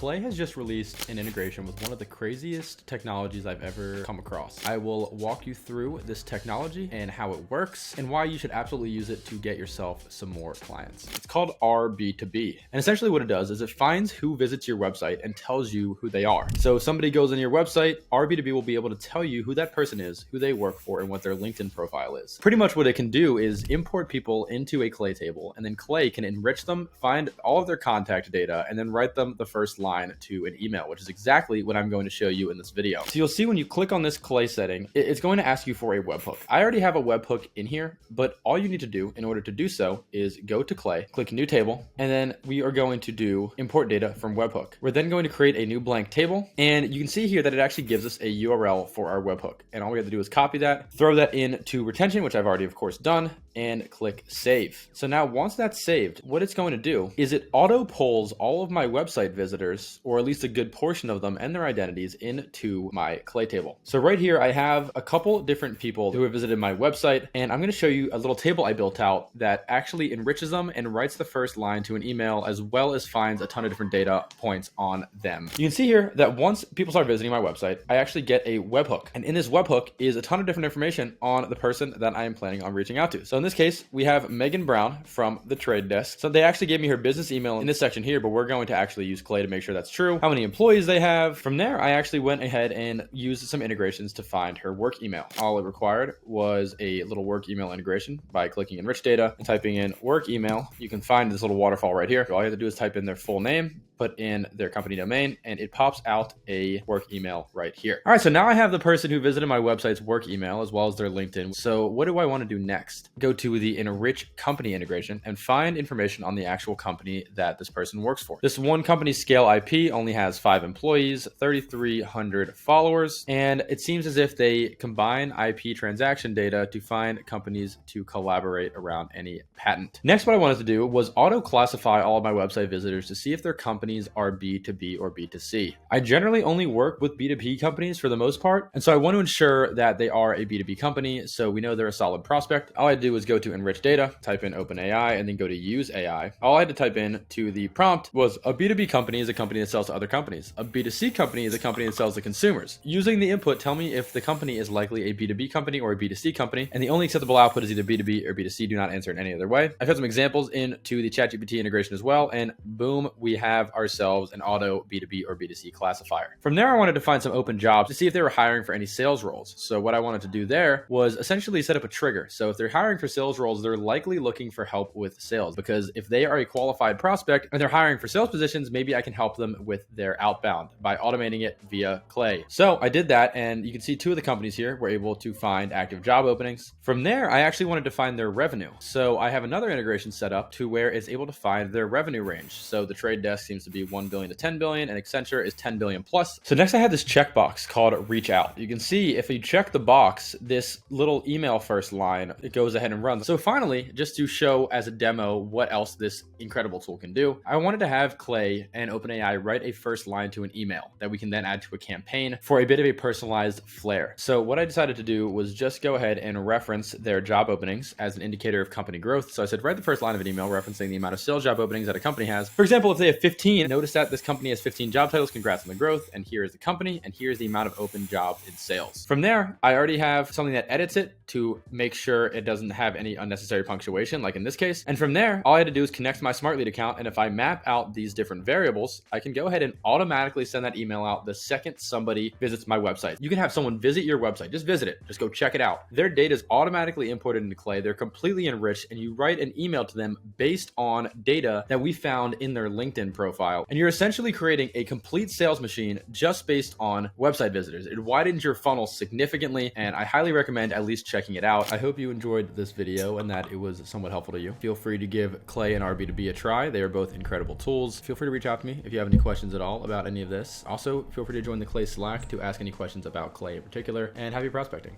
Clay has just released an integration with one of the craziest technologies I've ever come across. I will walk you through this technology and how it works and why you should absolutely use it to get yourself some more clients. It's called RB2B. And essentially what it does is it finds who visits your website and tells you who they are. So if somebody goes on your website, RB2B will be able to tell you who that person is, who they work for, and what their LinkedIn profile is. Pretty much what it can do is import people into a Clay table, and then Clay can enrich them, find all of their contact data, and then write them the first line to an email, which is exactly what I'm going to show you in this video. So you'll see when you click on this Clay setting, it's going to ask you for a webhook. I already have a webhook in here, but all you need to do in order to do so is go to Clay, click new table, and then we are going to do import data from webhook. We're then going to create a new blank table, and you can see here that it actually gives us a URL for our webhook. And all we have to do is copy that, throw that into retention, which I've already of course done, and click save. So now once that's saved, what it's going to do is it auto pulls all of my website visitors, or at least a good portion of them and their identities, into my Clay table. So right here, I have a couple different people who have visited my website, and I'm going to show you a little table I built out that actually enriches them and writes the first line to an email, as well as finds a ton of different data points on them. You can see here that once people start visiting my website, I actually get a webhook. And in this webhook is a ton of different information on the person that I am planning on reaching out to. So in this case, we have Megan Brown from The Trade Desk. So they actually gave me her business email in this section here, but we're going to actually use Clay to make sure that's true, how many employees they have. From there, I actually went ahead and used some integrations to find her work email. All it required was a little work email integration by clicking enrich data and typing in work email. You can find this little waterfall right here. All you have to do is type in their full name, put in their company domain, and it pops out a work email right here. All right, so now I have the person who visited my website's work email as well as their LinkedIn. So what do I want to do next? Go to the enrich company integration and find information on the actual company that this person works for. This one company, Scale IP, only has 5 employees, 3,300 followers, and it seems as if they combine IP transaction data to find companies to collaborate around any patent. Next, what I wanted to do was auto classify all of my website visitors to see if their companies are B2B or B2C. I generally only work with B2B companies for the most part, and so I want to ensure that they are a B2B company, so we know they're a solid prospect. All I do is go to enrich data, type in OpenAI, and then go to use AI. All I had to type in to the prompt was a B2B company is a company that sells to other companies. A B2C company is a company that sells to consumers. Using the input, tell me if the company is likely a B2B company or a B2C company, and the only acceptable output is either B2B or B2C. Do not answer in any other way. I've got some examples into the ChatGPT integration as well, and boom, we have ourselves an auto B2B or B2C classifier. From there, I wanted to find some open jobs to see if they were hiring for any sales roles. So what I wanted to do there was essentially set up a trigger. So if they're hiring for sales roles, they're likely looking for help with sales, because if they are a qualified prospect and they're hiring for sales positions, maybe I can help them with their outbound by automating it via Clay. So I did that, and you can see 2 of the companies here were able to find active job openings. From there, I actually wanted to find their revenue. So I have another integration set up to where it's able to find their revenue range. So the Trade Desk seems to be 1 billion to 10 billion, and Accenture is 10 billion plus. So next I have this checkbox called reach out. You can see if you check the box, this little email first line, it goes ahead and runs. So finally, just to show as a demo what else this incredible tool can do, I wanted to have Clay and OpenAI write a first line to an email that we can then add to a campaign for a bit of a personalized flair. So what I decided to do was just go ahead and reference their job openings as an indicator of company growth. So I said, write the first line of an email referencing the amount of sales job openings that a company has. For example, if they have 15, notice that this company has 15 job titles. Congrats on the growth. And here is the company, and here's the amount of open jobs in sales. From there, I already have something that edits it to make sure it doesn't have any unnecessary punctuation, like in this case. And from there, all I had to do is connect my Smartlead account. And if I map out these different variables, I can go ahead and automatically send that email out the second somebody visits my website. You can have someone visit your website. Just visit it. Just go check it out. Their data is automatically imported into Clay. They're completely enriched, and you write an email to them based on data that we found in their LinkedIn profile. And you're essentially creating a complete sales machine just based on website visitors. It widens your funnel significantly, and I highly recommend at least checking it out. I hope you enjoyed this video and that it was somewhat helpful to you. Feel free to give Clay and RB2B a try. They are both incredible tools. Feel free to reach out to me if you have any questions at all about any of this. Also, feel free to join the Clay Slack to ask any questions about Clay in particular, and happy prospecting.